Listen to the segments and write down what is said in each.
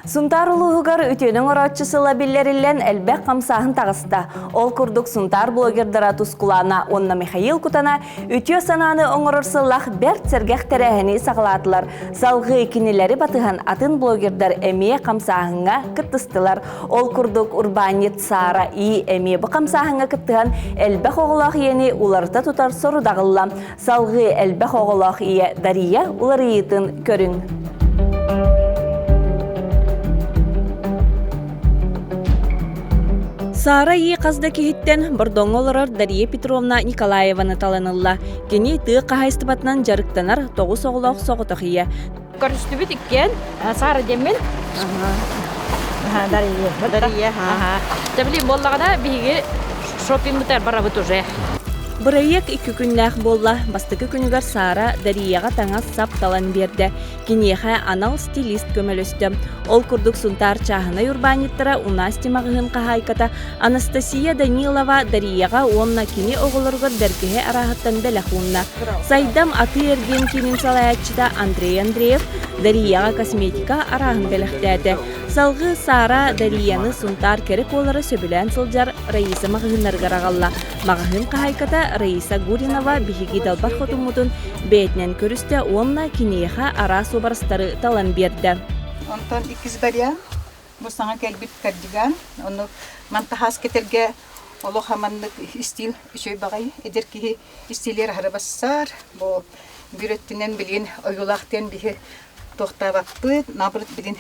Сунтар улуғығар үтенің орачысыла білерілен әлбәк қамсағын тағыста. Ол күрдік сунтар блогердара тұскулана онна Михаил Кутана үте сананы оңырырсылақ бәрт сәргәқ тәрәхіні сағылатылар. Салғы екінелері батыған атын блогердар әмие қамсағынға күттістілар. Ол күрдік урбанет Сара и әмие бұл қамсағынға күттіған әлбәк оғылақ ені уларта тұтар сору дағылла. Салғы әлбәк оғылақ ие Дария улар етін көрін. Сара ие қазда кехіттен бірдоң олырар Дария Петровна Николаеваны таланылла. Кені тыы қағайстыбатынан жарықтанар тоғыз оғылақ соғытық ие. Көрісті бүт ikкен, Сара демен. Дария. Жабілі боллағына бігі шопингтар бара бұт уже. Бұрайек 2 күнләқ болла, бастықы күнігер Сара Дарияға таңас сап талан берді. Кенеға анал стилист көмелісті. Ол күрдік сунтар чағына урбаниттара унасти мағығын қағайката Анастасия Данилова Дарияға онна кені оғылырғыр дәркеге арағыттан бәліқуынна. Сайдам аты ерген кенін салаятчыда Андрей Андреев Дарияға косметика арағын бәліқтәді. Салғы Сара Дарияны сунтар керек олары сөбілән сылжар Раиса мағығынларға ағалла. Мағығын қағайката Раиса Гуринова бігігі далбар хотумудun бәйтінен көрісті онна кенеға ара собарыстары талан берді. Онтон икіз бария, бұл саңа кәлбіт кәрдіган, оны мантахас кетерге олы хаманлық стил үшөй бағай, едер кейі стилер харабассар, бұл бүреттінен білген ойылақтен бігі тоқтабақпы, набырыт білген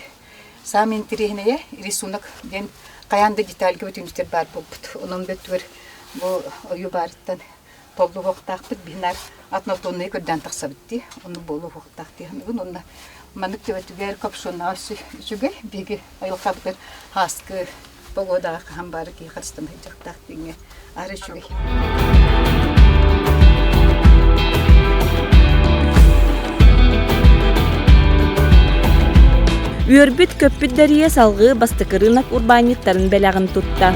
самын тірегіне рисунок ден қаянды детальге өтіністер бар болбыд. Оның бөттір бұл ойы барыттан толды хоқтақпыд, бігінар атнотонны көрден тақсабытты, оны болу хоқтақты. Оны манық төбетігер көпшуына үшіге бігі ойылқабығыр хаскы погодаға қаған бары кей қарыстан жақтақтыңы ары үшіге. Үрбіт көппіт Дария салғы бастықырынақ урбаниттарын бәләғын тұтта.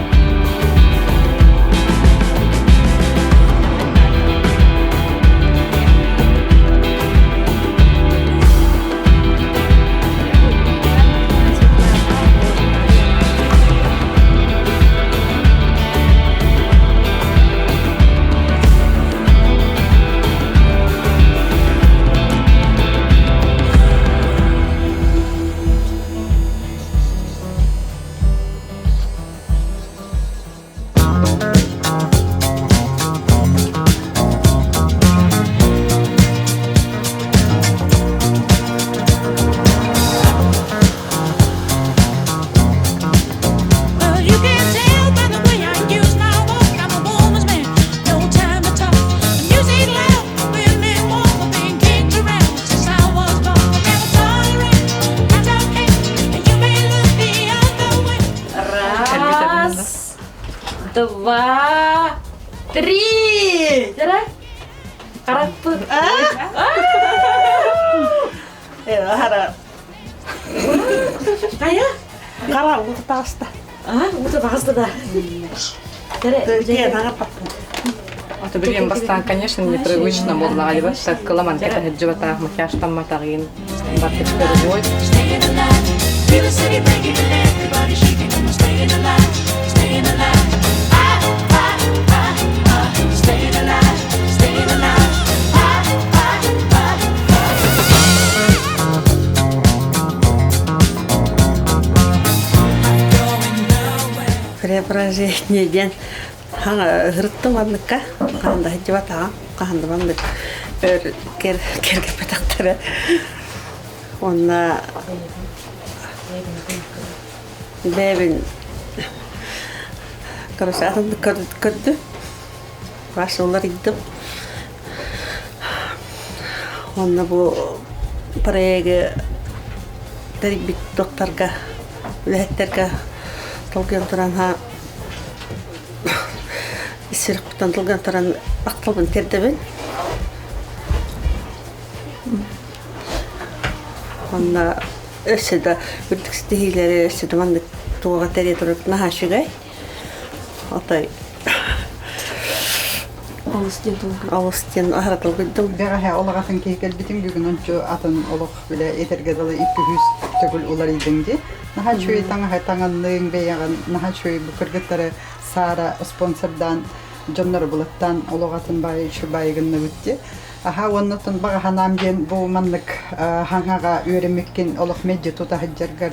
Два, три! Қараппы. Хара. Қая? Қара ұлты тағысты. Ұлты бағысты да. Это блин, бастан, конечно, непривычно было, а вот так коломан, как это живота, макияж там матарин, бартик перевод. Преображениеден ғырыттым анныққа, қағында жібатаға, қағында бандық керге патақтары. Онна бәбін көрісатынды көрді, башы олар едім. Онна бұл парайығы дәрібет доқтарға, үләттерге толген тұран Исерік бұтан тұлған тұран бақтылбын тердебін. Онна өсседі үрдікстігілері өсседі манды туға тәрі тұрып наға шүгай. Отай Алыстен ахаратыл күддің. Бәғә олағатын кейкел бітін бүгін ончу атын олық біле етергедалы 200 төгүл улар идинди. Наха чуй таңанның бейган наха чуй бу кыргыттары сара спонсордан жоннор булаттан ологатын бай шубайгынны үтти. Аха оннотун бага ханамген бу маннык хангага үйренмеккен олох меджи тута хаджаргар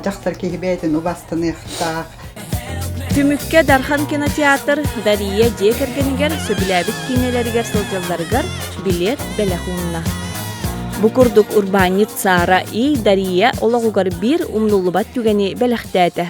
жактар кихибейтин убастыны хтак. Түмүкке Дархан кинотеатр Дария жекергенигер сөбүләбит кинелеригер сылжалларыгар билет белехунна. Букурдук урбанит Сара и Дария ологугар бир умнулубат түгени белехтәте.